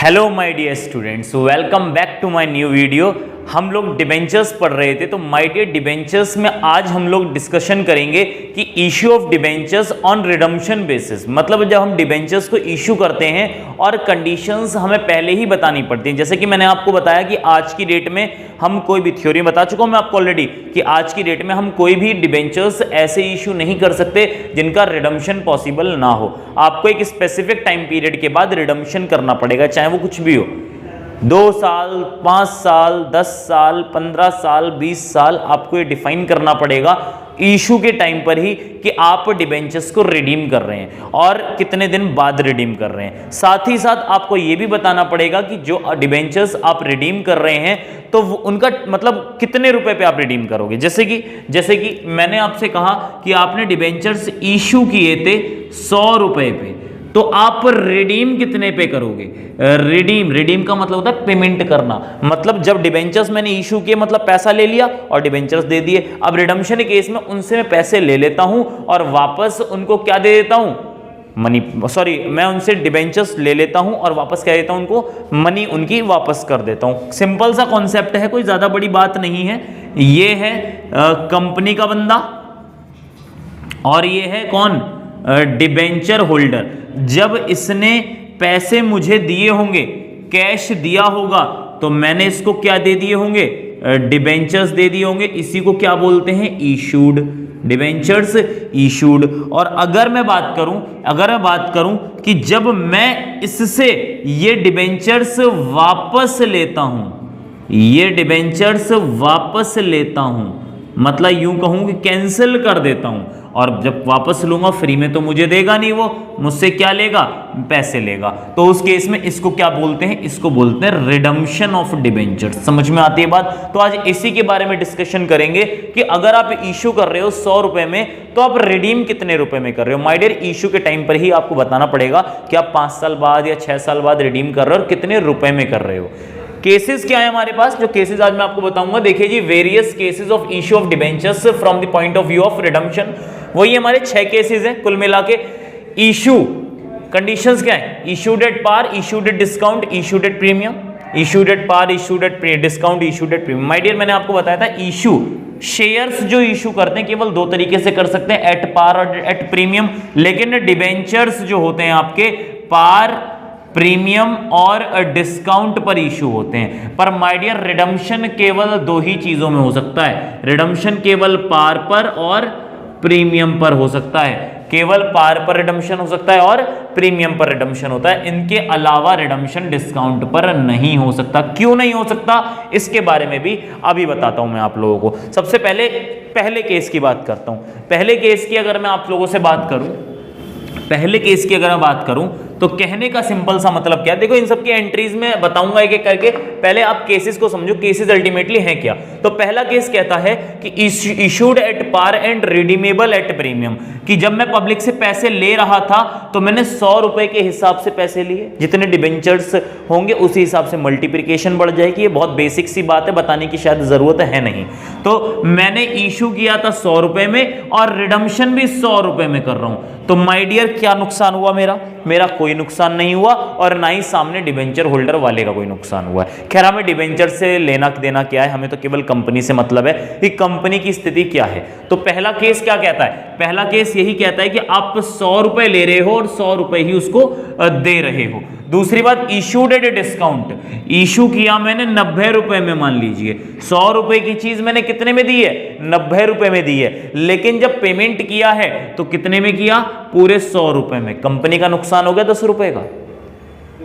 Hello my dear students, welcome back to my new video. हम लोग debentures पढ़ रहे थे, तो माय डियर डिबेंचर्स में आज हम लोग डिस्कशन करेंगे कि issue of debentures on redemption basis. मतलब जब हम डिबेंचर्स को इशू करते हैं और कंडीशंस हमें पहले ही बतानी पड़ती हैं। जैसे कि मैंने आपको बताया कि आज की डेट में हम कोई भी थ्योरी बता चुका हूं मैं आपको ऑलरेडी कि आज की डेट में हम कोई भी डिबेंचर्स ऐसे इशू नहीं कर सकते जिनका रिडम्पशन पॉसिबल ना हो। आपको एक स्पेसिफिक टाइम पीरियड के बाद रिडम्पशन करना पड़ेगा, चाहे वो कुछ भी हो, 2 साल, 5 साल, 10 साल, 15 साल, 20 साल। आपको ये डिफाइन करना पड़ेगा इशू के टाइम पर ही कि आप डिबेंचर्स को रिडीम कर रहे हैं और कितने दिन बाद रिडीम कर रहे हैं। साथ ही साथ आपको ये भी बताना पड़ेगा कि जो डिबेंचर्स आप रिडीम कर रहे हैं तो उनका मतलब कितने रुपए पे आप रिडीम करोगे। जैसे कि मैंने आपसे कहा कि आपने डिबेंचर्स इशू किए थे 100 रुपए पे, तो आप रिडीम कितने पे करोगे। रिडीम का मतलब होता है पेमेंट करना। मतलब जब डिबेंचर्स मैंने इशू किए मतलब पैसा ले लिया और डिबेंचर्स दे दिए। अब रिडम्पशन केस में उनसे मैं पैसे ले लेता हूं और वापस उनको क्या दे देता हूं, मनी। मैं उनसे डिबेंचर्स ले लेता हूं और वापस क्या देता हूं उनको, मनी उनकी वापस कर देता हूं। सिंपल सा कॉन्सेप्ट है, कोई ज्यादा बड़ी बात नहीं है। ये है कंपनी का बंदा और ये है कौन, डिबेंचर होल्डर। जब इसने पैसे मुझे दिए होंगे, कैश दिया होगा, तो मैंने इसको क्या दे दिए होंगे, डिबेंचर्स दे दिए होंगे। इसी को क्या बोलते हैं, इशूड, डिबेंचर्स इशूड। और अगर मैं बात करूं कि जब मैं इससे ये डिबेंचर्स वापस लेता हूं, मतलब यूं कहूं कि कैंसिल कर देता हूं, और जब वापस लूंगा फ्री में तो मुझे देगा नहीं, वो मुझसे क्या लेगा, पैसे लेगा। तो उस केस में इसको क्या बोलते हैं, इसको बोलते हैं रिडम्पशन ऑफ डिबेंचर्स। समझ में आती है बात। तो आज इसी के बारे में डिस्कशन करेंगे कि अगर आप इशू कर रहे हो 100 रुपए में, तो आप रिडीम कितने रुपए में कर रहे हो। माय डियर, इशू के टाइम पर ही आपको बताना पड़ेगा कि आप 5 साल बाद या 6 साल बाद रिडीम कर रहे हो और कितने रुपए में कर रहे हो। केसेस क्या है हमारे पास, जो केसेस आज मैं आपको बताऊंगा। देखिए जी, various cases of issue of debentures from the point of view of redemption. वही हमारे 6 केसेस हैं कुल मिला के। इशू कंडीशंस क्या है, issued at par, issued at discount, issued at premium, issued at par, issued at discount, issued at premium. My dear, मैंने आपको बताया था इशू शेयर्स जो इशू करते हैं केवल 2 तरीके से कर सकते हैं, एट पार और एट प्रीमियम। लेकिन डिबेंचर्स जो होते हैं आपके पार, प्रीमियम और डिस्काउंट पर इशू होते हैं। पर माय डियर, रिडम्पशन केवल 2 ही चीजों में हो सकता है। रिडम्पशन केवल पार पर और प्रीमियम पर हो सकता है। केवल पार पर रिडम्पशन हो सकता है और प्रीमियम पर रिडम्पशन होता है। इनके अलावा रिडम्पशन डिस्काउंट पर नहीं हो सकता। क्यों नहीं हो सकता, इसके बारे में भी अभी बताता हूं मैं आप लोगों को। सबसे पहले केस की बात करता हूं। पहले केस की अगर मैं आप लोगों से बात करूं, तो कहने का सिंपल सा मतलब क्या है। देखो, इन सबकी एंट्रीज में बताऊंगा एक एक करके। पहले आप केसेस को समझो, केसेस अल्टीमेटली हैं क्या। तो पहला केस कहता है कि issued at par and redeemable at premium, कि जब मैं पब्लिक से पैसे ले रहा था तो मैंने 100 रुपए के हिसाब से पैसे लिए। जितने डिबेंचर्स होंगे उसी हिसाब से मल्टीप्लिकेशन बढ़ जाएगी। ये बहुत बेसिक सी बात है, बताने की शायद जरूरत है नहीं। तो मैंने इशू किया था 100 रुपए में और रिडम्पशन भी 100 रुपए में कर रहा हूं। तो माय डियर, क्या नुकसान हुआ मेरा कोई नुकसान नहीं हुआ, और ना ही सामने डिबेंचर होल्डर वाले का कोई नुकसान हुआ है। खैर, हमें डिबेंचर से लेना देना क्या है, हमें तो केवल कंपनी से मतलब है कि कंपनी की स्थिति क्या है। तो पहला केस क्या कहता है, पहला केस यही कहता है कि आप 100 रुपए ले रहे हो और 100 रुपए ही उसको दे रहे हो। दूसरी बात, इशूड एट डिस्काउंट, इशू किया मैंने 90 रुपए में। मान लीजिए 100 रुपए की चीज मैंने कितने में दी है, 90 रुपए में दी है। लेकिन जब पेमेंट किया है तो कितने में किया, पूरे 100 रुपए में। कंपनी का नुकसान हो गया 10 रुपए का।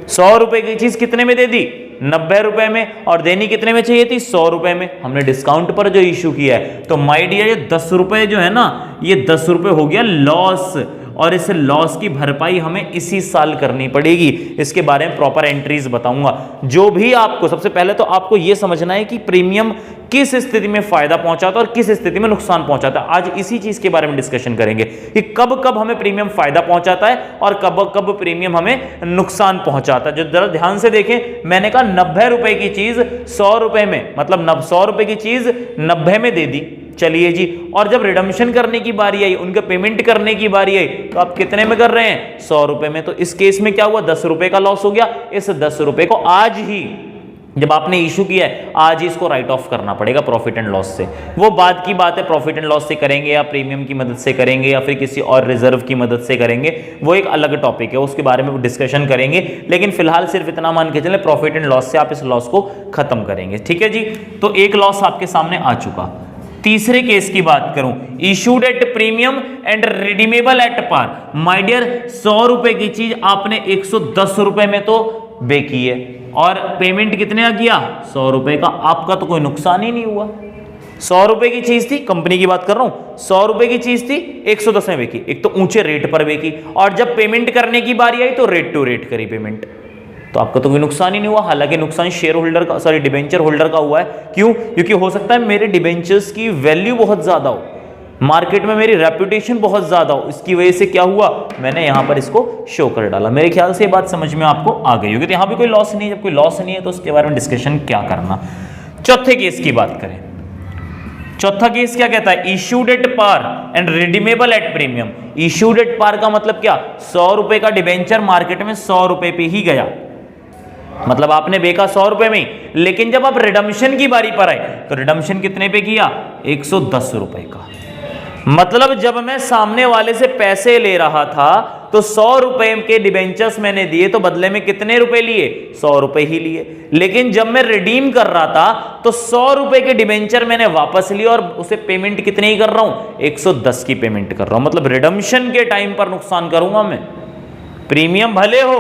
100 रुपए की चीज कितने में दे दी, 90 रुपए में, और देनी कितने में चाहिए थी, 100 रुपए में। हमने डिस्काउंट पर जो इशू किया है। तो माय डियर, ये 10 रुपए जो है ना, ये 10 रुपए हो गया लॉस, और इस लॉस की भरपाई हमें इसी साल करनी पड़ेगी। इसके बारे में प्रॉपर एंट्रीज बताऊंगा। जो भी आपको, सबसे पहले तो आपको यह समझना है कि प्रीमियम किस स्थिति में फायदा पहुंचाता है और किस स्थिति में नुकसान पहुंचाता है। आज इसी चीज के बारे में डिस्कशन करेंगे कि कब कब हमें प्रीमियम फायदा पहुंचाता है और कब कब प्रीमियम हमें नुकसान पहुंचाता है। जो जरा ध्यान से देखें, मैंने कहा 90 रुपए की चीज 100 रुपए में, मतलब 100 रुपए की चीज 90 में दे दी, चलिए जी, और जब रिडम्पशन करने की बारी आई, उनका पेमेंट करने की बारी आई, तो आप कितने में कर रहे हैं? 100 रुपए में। तो इस केस में क्या हुआ? 10 रुपए का लॉस हो गया। इस 10 रुपए को आज ही, जब आपने इशू किया है, आज ही इसको राइट ऑफ करना पड़ेगा प्रॉफिट एंड लॉस से। वो बाद की बात है, प्रॉफिट एंड लॉस से करेंगे या प्रीमियम की मदद से करेंगे या फिर किसी और रिजर्व की मदद से करेंगे, वो एक अलग टॉपिक है, उसके बारे में डिस्कशन करेंगे। लेकिन फिलहाल सिर्फ इतना मान के चले, प्रॉफिट एंड लॉस से आप इस लॉस को खत्म करेंगे। ठीक है जी, तो एक लॉस आपके सामने आ चुका। तीसरे केस की बात करूं, issued at premium and redeemable at par. My dear, 100 रुपए की चीज आपने 110 रुपए में तो बे की है और पेमेंट कितने का किया? 100 रुपए का। आपका तो कोई नुकसान ही नहीं हुआ। 100 रुपए की चीज थी, कंपनी की बात कर रहा हूं, 100 रुपए की चीज थी, 110 में बेची। एक तो ऊंचे रेट पर बेची, और जब पेमेंट करने की बारी आई तो रेट टू रेट करी पेमेंट, तो आपका तो कोई नुकसान ही नहीं हुआ। हालांकि नुकसान शेयर होल्डर का, सॉरी डिबेंचर होल्डर का हुआ है। क्यों? क्योंकि हो सकता है मेरे डिबेंचर्स की वैल्यू बहुत ज्यादा हो, मार्केट में मेरी रेपुटेशन बहुत ज्यादा हो, इसकी वजह से क्या हुआ, मैंने यहां पर इसको शो कर डाला। मेरे ख्याल से ये बात समझ में आपको आ गई होगी। तो यहां भी कोई लॉस नहीं है। जब कोई लॉस नहीं है तो उसके बारे में डिस्कशन क्या करना। चौथे केस की बात करें, चौथा केस क्या कहता है? Issued at par and redeemable at premium. Issued at par का मतलब क्या? 100 रुपए का डिबेंचर मार्केट में 100 रुपए पे ही गया, मतलब आपने बेचा 100 रुपए में, लेकिन जब आप रिडम्पशन की बारी पर आए तो रिडम्पशन कितने पे किया? 110 रुपए का। मतलब जब मैं सामने वाले से पैसे ले रहा था तो 100 रुपए के डिबेंचर्स मैंने दिए, तो बदले में कितने रुपए लिए? 100 रुपए ही लिए। लेकिन जब मैं रिडीम कर रहा था तो 100 रुपए के डिबेंचर मैंने वापस लिए और उसे पेमेंट कितने ही कर रहा हूं? 110 की पेमेंट कर रहा हूं। मतलब रिडम्पशन के टाइम पर नुकसान करूंगा मैं। प्रीमियम भले हो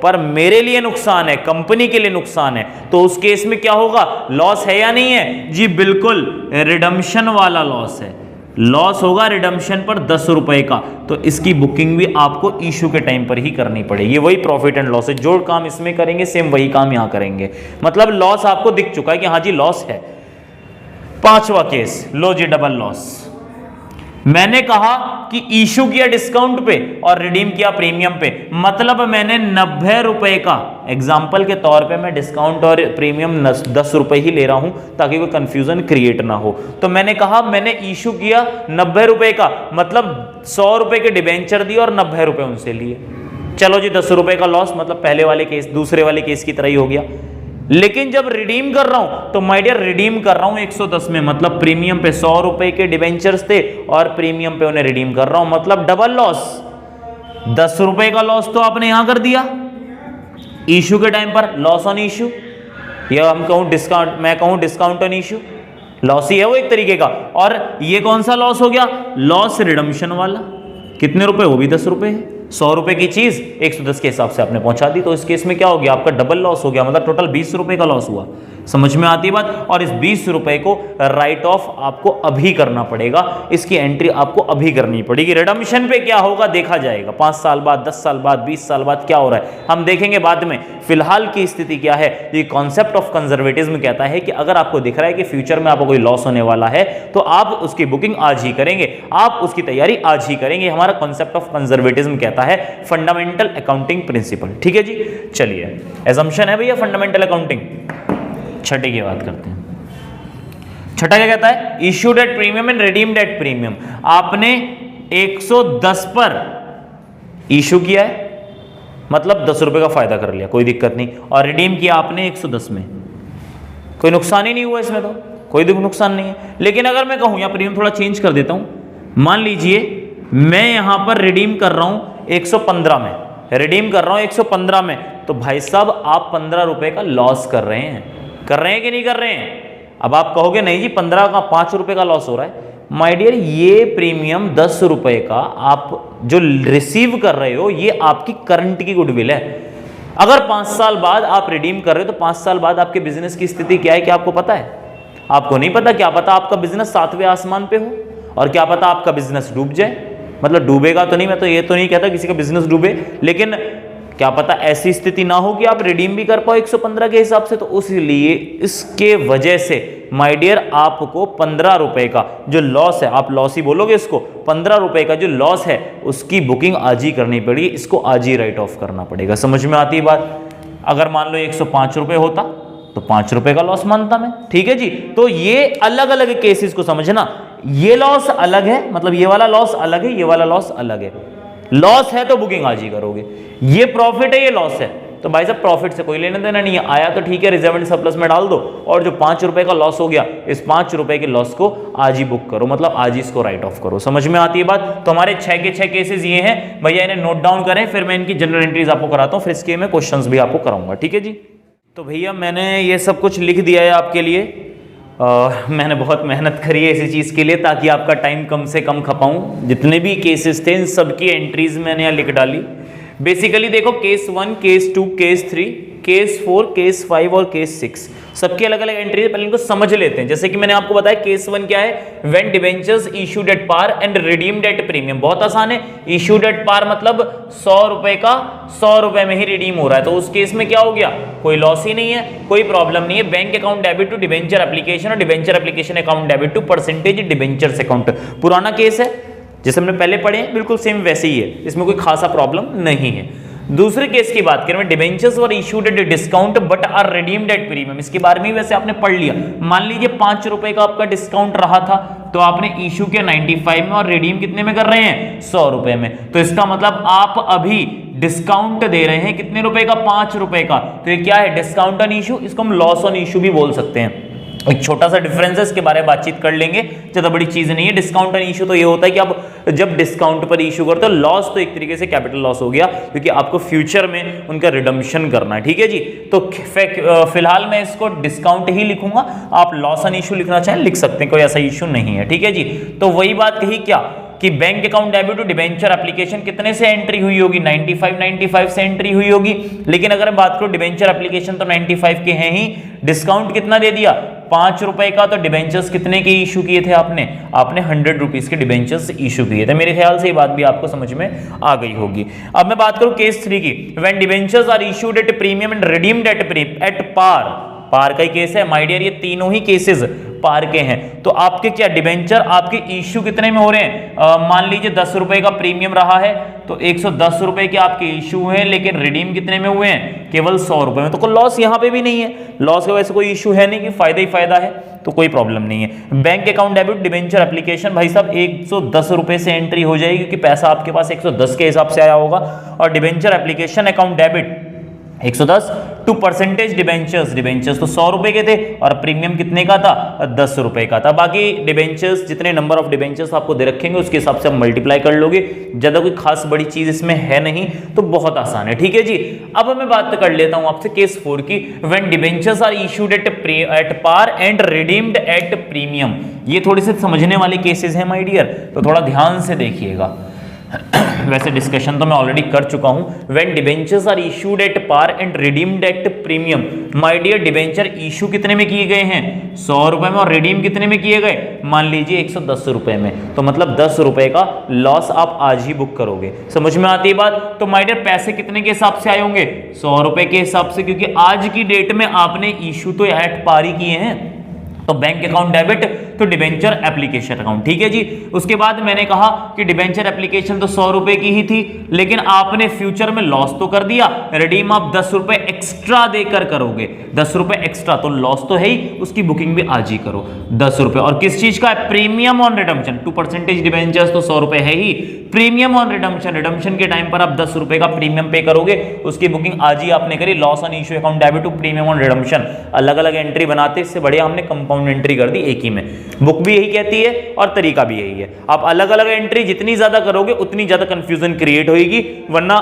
पर मेरे लिए नुकसान है, कंपनी के लिए नुकसान है। तो उस केस में क्या होगा? लॉस है या नहीं है? जी बिल्कुल, रिडम्पशन वाला लॉस है। लॉस होगा रिडम्पशन पर 10 रुपए का, तो इसकी बुकिंग भी आपको इशू के टाइम पर ही करनी पड़ेगी। वही प्रॉफिट एंड लॉस है, जो काम इसमें करेंगे सेम वही काम यहां करेंगे। मतलब लॉस आपको दिख चुका है कि हाँ जी लॉस है। पांचवा केस, लो जी डबल लॉस। मैंने कहा कि इशू किया डिस्काउंट पे और रिडीम किया प्रीमियम पे, मतलब मैंने 90 रुपए का, एग्जाम्पल के तौर पे मैं डिस्काउंट और प्रीमियम 10 रुपए ही ले रहा हूं ताकि कोई कंफ्यूजन क्रिएट ना हो। तो मैंने कहा मैंने इशू किया 90 रुपए का, मतलब 100 रुपए के डिबेंचर दिए और 90 रुपए उनसे लिए। चलो जी 10 रुपए का लॉस, मतलब पहले वाले केस, दूसरे वाले केस की तरह ही हो गया। लेकिन जब रिडीम कर रहा हूं तो माय डियर रिडीम कर रहा हूं 110 में, मतलब प्रीमियम पे 100 रुपए के डिबेंचर्स थे और प्रीमियम पे उन्हें रिडीम कर रहा हूं, मतलब डबल लॉस। 10 रुपए का लॉस तो आपने यहां कर दिया इशू के टाइम पर, लॉस ऑन इशू, या हम कहूं डिस्काउंट, मैं कहूं डिस्काउंट ऑन इशू, लॉस ही है वो एक तरीके का। और ये कौन सा लॉस हो गया? लॉस रिडम्पशन वाला। कितने रुपए? वो भी 10 रुपए है। 100 रुपए की चीज 110 के हिसाब से आपने पहुंचा दी, तो इस केस में क्या हो गया? आपका डबल लॉस हो गया, मतलब टोटल 20 रुपए का लॉस हुआ। समझ में आती बात? और इस 20 रुपए को राइट ऑफ आपको अभी करना पड़ेगा, इसकी एंट्री आपको अभी करनी पड़ेगी। रिडम्पशन पे क्या होगा देखा जाएगा, 5 साल बाद, 10 साल बाद, 20 साल बाद क्या हो रहा है हम देखेंगे बाद में। फिलहाल की स्थिति क्या है? ये कॉन्सेप्ट ऑफ कंजर्वेटिज्म कहता है कि अगर आपको दिख रहा है कि फ्यूचर में आपको कोई लॉस होने वाला है तो आप उसकी बुकिंग आज ही करेंगे, आप उसकी तैयारी आज ही करेंगे। हमारा कॉन्सेप्ट ऑफ कंजर्वेटिज्म कहता है फंडामेंटल अकाउंटिंग प्रिंसिपल। ठीक है जी, चलिए एजम्पशन है भैया फंडामेंटल अकाउंटिंग। छठे की बात करते हैं। छठा क्या कहता है? Issued at premium and redeemed at premium. आपने 110 पर इशू किया है, मतलब 10 रुपए का फायदा कर लिया, कोई दिक्कत नहीं, और रिडीम किया आपने 110 में, कोई नुकसान ही नहीं हुआ इसमें, तो कोई नुकसान नहीं है। लेकिन अगर मैं कहूं, या प्रीमियम थोड़ा चेंज कर देता हूं, मान लीजिए मैं यहां पर रिडीम कर रहा हूं 115 में, रिडीम कर रहा हूं 115 में, तो भाई साहब आप 15 रुपए का लॉस कर रहे हैं कि नहीं कर रहे हैं? अब आप कहोगे नहीं जी 15 का 5 रुपए का लॉस हो रहा है। माय डियर, ये प्रीमियम 10 रुपए का आप जो रिसीव कर रहे हो, ये आपकी करंट की गुडविल है। अगर 5 साल बाद आप रिडीम कर रहे हो तो 5 साल बाद आपके बिजनेस की स्थिति क्या है, क्या आपको पता है? आपको नहीं पता। क्या पता आपका बिजनेस 7वें आसमान पे हो, और क्या पता आपका बिजनेस डूब जाए। मतलब डूबेगा तो नहीं, मैं तो ये तो नहीं कहता किसी का बिजनेस डूबे, लेकिन क्या पता ऐसी स्थिति ना हो कि आप रिडीम भी कर पाओ 115 के हिसाब से। तो उसलिए इसके वजह से माय डियर आपको 15 रुपए का जो लॉस है, आप लॉस ही बोलोगे इसको, 15 रुपए का जो लॉस है उसकी बुकिंग आज ही करनी पड़ेगी, इसको आज ही राइट ऑफ करना पड़ेगा। समझ में आती है बात? अगर मान लो 105 रुपए होता तो 5 रुपए का लॉस मानता मैं। ठीक है जी, तो ये अलग अलग केसेस को समझना। ये लॉस अलग है, मतलब ये वाला लॉस अलग है, ये वाला लॉस अलग है। लॉस है तो बुकिंग आज ही करोगे, ये प्रॉफिट है, ये लॉस है, तो भाई साहब प्रॉफिट से कोई लेना देना नहीं है। आया तो ठीक है, रिजर्व एंड सरप्लस में डाल दो, और जो 5 रुपए का लॉस हो गया, इस 5 रुपए के लॉस को आज ही बुक करो, मतलब आज ही इसको राइट ऑफ करो। समझ में आती है बात? तो हमारे 6 के 6 केसेस ये हैं भैया, इन्हें नोट डाउन करें, फिर मैं इनकी जनरल एंट्रीज आपको कराता हूँ, फिर इसके मैं क्वेश्चंस भी आपको कराऊंगा, ठीक है जी। तो भैया मैंने ये सब कुछ लिख दिया है आपके लिए, मैंने बहुत मेहनत करी है इसी चीज़ के लिए, ताकि आपका टाइम कम से कम खपाऊं। जितने भी केसेस थे इन सबकी एंट्रीज मैंने यहाँ लिख डाली। बेसिकली देखो, case 1, case 2, case 3, case 4, case 5 और केस 6 सबकी अलग अलग एंट्री है। पहले इनको समझ लेते हैं। जैसे कि मैंने आपको बताया केस 1 क्या है, when debentures issued at par and redeemed at premium. बहुत आसान है, इशूड एट पार मतलब 100 रुपए का 100 रुपए में ही रिडीम हो रहा है, तो उस केस में क्या हो गया, कोई लॉस ही नहीं है, कोई प्रॉब्लम नहीं है। Bank account debit to debenture application और debenture application account debit to percentage debentures account. पुराना केस है जैसे हमने पहले पढ़े हैं, बिल्कुल सेम वैसे ही है, इसमें कोई खासा प्रॉब्लम नहीं है। दूसरे केस की बात करें, debentures were issued at discount but are redeemed at premium. इसके बारे में वैसे आपने पढ़ लिया। मान लीजिए 5 रुपए का आपका डिस्काउंट रहा था, तो आपने इशू किया 95 में और रिडीम कितने में कर रहे हैं, 100 रुपए में। तो इसका मतलब आप अभी डिस्काउंट दे रहे हैं कितने रुपए का, 5 रुपए का। तो ये क्या है, डिस्काउंट ऑन इशू, इसको हम लॉस ऑन इशू भी बोल सकते हैं। एक छोटा सा डिफरेंस है, इसके बारे में बातचीत कर लेंगे, ज्यादा बड़ी चीज नहीं है। डिस्काउंट ऑन इशू तो ये होता है कि आप जब डिस्काउंट पर इशू करते हो, लॉस तो एक तरीके से कैपिटल लॉस हो गया, क्योंकि आपको फ्यूचर में उनका रिडम्पशन करना है, ठीक है जी। तो फिलहाल मैं इसको डिस्काउंट ही लिखूंगा, आप लॉस ऑन इशू लिखना चाहें लिख सकते हैं, कोई ऐसा इशू नहीं है, ठीक है जी। तो वही बात कही क्या कि bank account debit to debenture application कितने से एंट्री हुई होगी, 95 से एंट्री हुई होगी। लेकिन अगर बात करो डिबेंचर एप्लीकेशन तो 95 के हैं ही, डिस्काउंट कितना दे दिया, 5 रुपए का। तो डिबेंचर्स कितने के इशू किए थे आपने 100 रुपीज के डिबेंचर्स इशू किए थे। मेरे ख्याल से ये बात भी आपको समझ में आ गई होगी। अब मैं बात करूं केस 3 की, when debentures are issued at premium and redeemed at par का ही केस है माय डियर, ये तीनों ही केसेस पार के हैं। तो आपके क्या डिबेंचर आपके इश्यू कितने में हो रहे हैं, मान लीजिए 10 रुपए का प्रीमियम रहा है, तो 110 रुपए के आपके इश्यू हैं, लेकिन रिडीम कितने में हुए हैं, केवल 100 रुपए में। तो कोई लॉस यहाँ पे भी नहीं है, लॉस का वैसे कोई इश्यू है नहीं कि फायदा ही फायदा है, तो कोई प्रॉब्लम नहीं है। Bank account debit debenture application भाई साहब 110 रुपए से एंट्री हो जाएगी, क्योंकि पैसा आपके पास 110 के हिसाब से आया होगा। और debenture application account debit 110 to percentage debentures तो 100 रुपए के थे, और प्रीमियम कितने का था, 10 रुपए का था। बाकी डिबेंचर्स जितने नंबर ऑफ डिबेंचर्स आपको दे रखेंगे उसके हिसाब से आप मल्टीप्लाई कर लोगे, ज्यादा कोई खास बड़ी चीज इसमें है नहीं, तो बहुत आसान है, ठीक है जी। अब मैं बात कर लेता हूं आपसे केस 4 की, when debentures are issued at par and redeemed at premium. ये थोड़े से समझने वाले केसेस हैं माय डियर, तो थोड़ा ध्यान से देखिएगा। वैसे डिस्कशन तो मैं ऑलरेडी कर चुका हूं। When debentures are issued at par and redeemed at premium, my dear debenture issue कितने में किए गए हैं, 100 रुपए में, और रिडीम कितने में किए गए, मान लीजिए 110 रुपए में। तो मतलब 10 रुपए का लॉस आप आज ही बुक करोगे। समझ में आती है बात? तो माय डियर पैसे कितने के हिसाब से आए होंगे, 100 रुपए के हिसाब से, क्योंकि आज की डेट में आपने इशू तो एट पार ही किए हैं। तो बैंक अकाउंट डेबिट तो डिबेंचर एप्लीकेशन अकाउंट, ठीक है जी। उसके बाद मैंने कहा कि डिबेंचर एप्लीकेशन तो 100 रुपए की ही थी, लेकिन आपने फ्यूचर में लॉस तो कर दिया, रिडीम आप 10 रुपए एक्स्ट्रा देकर करोगे, 10 रुपए एक्स्ट्रा, तो लॉस तो है ही, उसकी बुकिंग भी आज ही करो 10 रुपए। और किस चीज का है, premium on redemption to percentage debentures तो 100 रुपए है ही, प्रीमियम ऑन रिडम्पशन के टाइम पर आप 10 रुपए का प्रीमियम पे करोगे, उसकी बुकिंग आज ही आपने करी। Loss on issue account debit to premium on redemption, अलग अलग एंट्री बनाते, इससे बढ़िया हमने कंपाउंड एंट्री कर दी एक ही में। बुक भी यही कहती है और तरीका भी यही है। आप अलग अलग एंट्री जितनी ज्यादा करोगे उतनी ज्यादा कंफ्यूजन क्रिएट होगी, वरना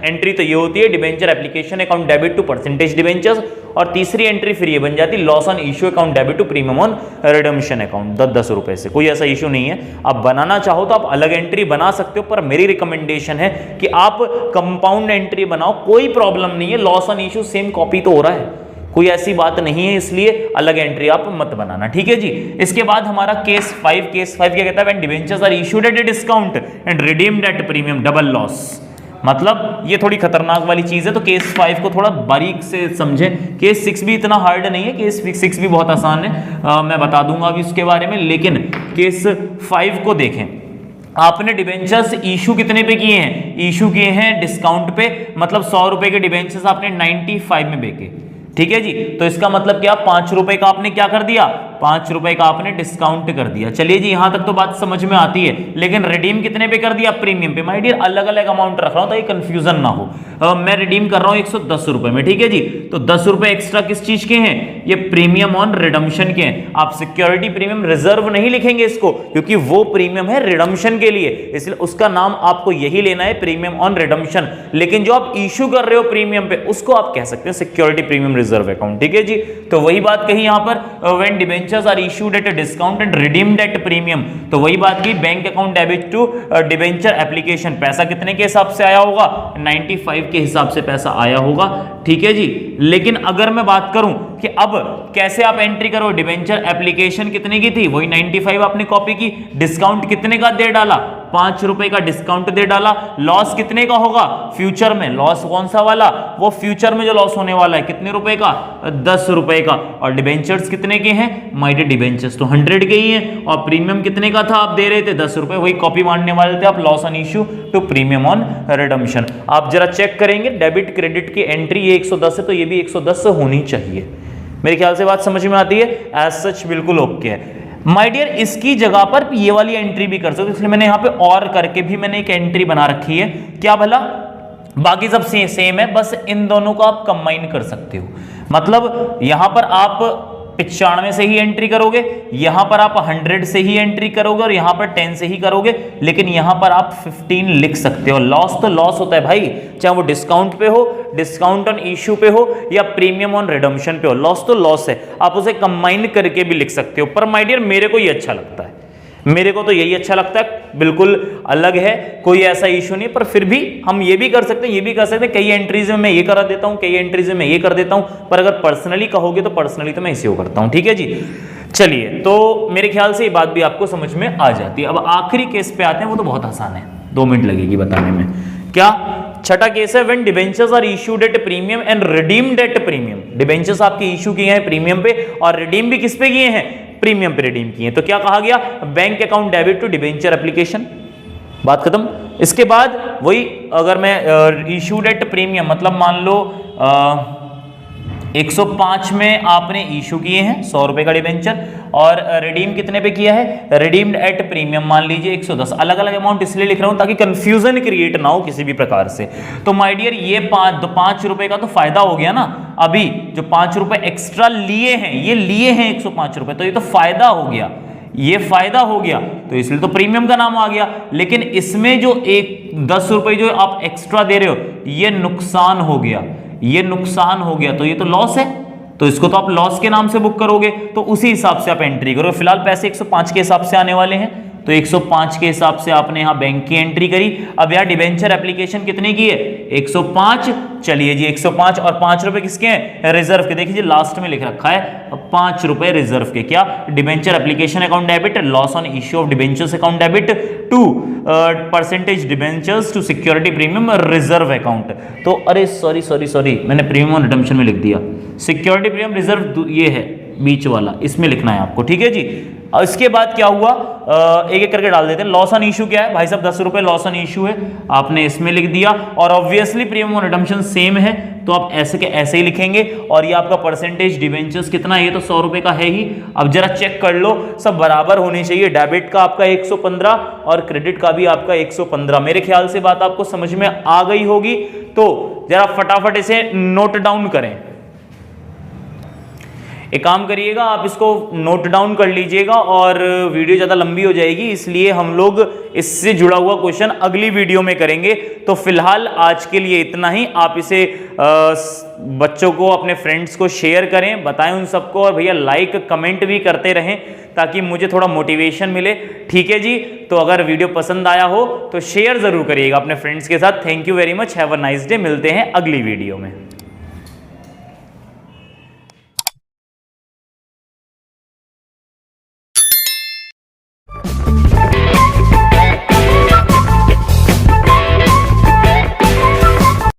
एंट्री तो ये होती है debenture application account debit to percentage debentures, और तीसरी एंट्री फिर ये बन जाती loss on issue account debit to premium on redemption account 10 रुपए से। कोई ऐसा इशू नहीं है, आप बनाना चाहो तो आप अलग एंट्री बना सकते हो, पर मेरी रिकमेंडेशन है कि आप कंपाउंड एंट्री बनाओ, कोई प्रॉब्लम नहीं है। Loss on issue same copy तो हो रहा है, कोई ऐसी बात नहीं है, इसलिए अलग एंट्री आप मत बनाना, ठीक है जी। इसके बाद हमारा केस 5 क्या कहता है, when debentures are issued at discount and redeemed at premium double loss. मतलब ये थोड़ी खतरनाक वाली चीज है, तो केस 5 को थोड़ा बारीक से समझें। केस 6 भी इतना हार्ड नहीं है, केस 6 भी बहुत आसान है, मैं बता दूंगा अभी उसके बारे में। लेकिन केस 5 को देखें, आपने डिबेंचर्स इशू कितने पे किए हैं, इशू किए हैं डिस्काउंट पे, मतलब 100 रुपए के डिबेंचर्स आपने 95 में बेचे, ठीक है जी। तो इसका मतलब क्या, 5 रुपए का आपने क्या कर दिया, 5 रुपए का आपने डिस्काउंट कर दिया। चलिए जी, यहां तक तो बात समझ में आती है, लेकिन रिडीम कितने पे कर दिया? प्रीमियम पे। माय डियर, अलग अलग अमाउंट रख रहा हूं ताकि कंफ्यूजन ना हो। मैं रिडीम कर रहा हूं 110 रुपए में, ठीक है जी। तो 10 रुपए एक्स्ट्रा किस चीज के हैं? ये प्रीमियम ऑन रिडम्पशन के हैं। आप सिक्योरिटी प्रीमियम रिजर्व नहीं लिखेंगे इसको, क्योंकि वो प्रीमियम है रिडम्पशन के लिए, इसलिए उसका नाम आपको यही लेना है, प्रीमियम ऑन रिडम्पशन। लेकिन जो आप इशू कर रहे हो प्रीमियम पे, उसको आप कह सकते हैं सिक्योरिटी प्रीमियम रिजर्व अकाउंट, ठीक है जी। तो वही बात कही यहां पर, when debentures are issued at a discount and redeemed at premium, तो वही बात की, bank account debit to debenture application. पैसा कितने के हिसाब से आया होगा? 95 के हिसाब से पैसा आया होगा, ठीक है जी। लेकिन अगर मैं बात करूं कि अब कैसे आप एंट्री करो, डिबेंचर एप्लीकेशन कितने की थी? वही 95 आपने कॉपी की, डिस्काउंट कितने का दे डाला? 5 रुपए का डिस्काउंट दे डाला। लॉस कितने का होगा? फ्यूचर में। लॉस कौन सा वाला? वो फ्यूचर में जो लॉस होने वाला है, कितने रुपए का? 10 रुपए का। और डिबेंचर्स कितने के हैं? माय डियर, डिबेंचर्स तो 100 के ही हैं। और प्रीमियम कितने का था? आप दे रहे थे 10 रुपए, वही कॉपी मारने वाले थे आप, loss on issue to premium on redemption. आप जरा चेक करेंगे डेबिट क्रेडिट की एंट्री, ये 110 है तो ये भी 110 होनी चाहिए। मेरे ख्याल से बात समझ में आती है, एज सच बिल्कुल ओके है। माय डियर, इसकी जगह पर ये वाली एंट्री भी कर सकते हो, इसलिए मैंने यहां पे और करके भी मैंने एक एंट्री बना रखी है। क्या भला? बाकी सब सेम है, बस इन दोनों को आप कंबाइन कर सकते हो। मतलब यहां पर आप 95 से ही एंट्री करोगे, यहां पर आप 100 से ही एंट्री करोगे, और यहां पर 10 से ही करोगे, लेकिन यहां पर आप 15 लिख सकते हो। लॉस तो लॉस होता है भाई, चाहे वो डिस्काउंट पे हो, डिस्काउंट ऑन इश्यू पे हो, या प्रीमियम ऑन रिडम्पशन पे हो, लॉस तो लॉस है। आप उसे कंबाइन करके भी लिख सकते हो। पर माय डियर, मेरे को ये अच्छा लगता है, मेरे को तो यही अच्छा लगता है, बिल्कुल अलग है, कोई ऐसा इशू नहीं। पर फिर भी हम ये भी कर सकते हैं, ये भी कर सकते हैं, कई एंट्रीज में मैं ये करा देता हूं, कई एंट्रीज में मैं ये कर देता हूं। पर अगर पर्सनली कहोगे तो पर्सनली तो मैं इसे वो करता हूं, ठीक है जी। चलिए, तो मेरे ख्याल से ये बात भी आपको समझ में आ जाती है। अब आखिरी केस पे आते हैं, वो तो बहुत आसान है, 2 मिनट लगेगी बताने में। क्या? छठा केस है, when debentures are issued at premium and redeemed at premium. Debentures आपके इशू किए हैं प्रीमियम पे, और रिडीम भी किस पे किए हैं? प्रीमियम पे रिडीम किए। तो क्या कहा गया? Bank account debit to debenture application, बात खत्म। इसके बाद वही, अगर मैं इशूड एट प्रीमियम, मतलब मान लो 105 में आपने इशू किए हैं 100 रुपए का डिबेंचर, और रिडीम कितने पे किया है? रिडीम्ड एट प्रीमियम मान लीजिए 110। अलग अलग अमाउंट इसलिए लिख रहा हूं ताकि कंफ्यूजन क्रिएट ना हो किसी भी प्रकार से। तो माय डियर, ये 5 रुपए का तो फायदा हो गया ना। अभी जो 5 रुपए एक्स्ट्रा लिए हैं, ये लिए हैं 105 रुपए, तो ये तो फायदा हो गया, ये फायदा हो गया, तो इसलिए तो प्रीमियम का नाम आ गया। लेकिन इसमें जो 10 रुपए जो आप एक्स्ट्रा दे रहे हो, ये नुकसान हो गया, ये नुकसान हो गया, तो ये तो लॉस है, तो इसको तो आप लॉस के नाम से बुक करोगे, तो उसी हिसाब से आप एंट्री करोगे। फिलहाल पैसे 105 के हिसाब से आने वाले हैं, तो 105 के हिसाब से आपने यहां बैंक की एंट्री करी। अब यार डिबेंचर एप्लीकेशन कितने की है? 105। चलिए जी, 105 और 5 रुपए किसके हैं? रिजर्व के। देखिए लास्ट में लिख रखा है 5 रुपए रिजर्व के। क्या? Debenture application account debit, loss on issue of debentures account debit to percentage debentures to security premium reserve account. तो अरे सॉरी, मैंने प्रीमियम रिडम्पशन में लिख दिया, सिक्योरिटी प्रीमियम रिजर्व ये है बीच वाला, इसमें लिखना है आपको, ठीक है जी। और इसके बाद क्या हुआ, एक एक करके डाल देते हैं। लॉस ऑन इशू क्या है भाई साहब? 10 रुपए लॉस ऑन इशू है, आपने इसमें लिख दिया। और obviously premium on redemption same है, तो आप ऐसे के ऐसे ही लिखेंगे। और ये आपका परसेंटेज डिबेंचर्स कितना है? ये तो 100 रुपए का है ही। अब जरा चेक कर लो, सब बराबर होने चाहिए। डेबिट का आपका 115 और क्रेडिट का भी आपका 115। मेरे ख्याल से बात आपको समझ में आ गई होगी। तो जरा फटाफट इसे नोट डाउन करें। एक काम करिएगा, आप इसको नोट डाउन कर लीजिएगा, और वीडियो ज़्यादा लंबी हो जाएगी, इसलिए हम लोग इससे जुड़ा हुआ क्वेश्चन अगली वीडियो में करेंगे। तो फिलहाल आज के लिए इतना ही। आप इसे बच्चों को, अपने फ्रेंड्स को शेयर करें, बताएं उन सबको, और भैया लाइक कमेंट भी करते रहें ताकि मुझे थोड़ा मोटिवेशन मिले, ठीक है जी। तो अगर वीडियो पसंद आया हो तो शेयर ज़रूर करिएगा अपने फ्रेंड्स के साथ। Thank you very much, have a nice day. मिलते हैं अगली वीडियो में।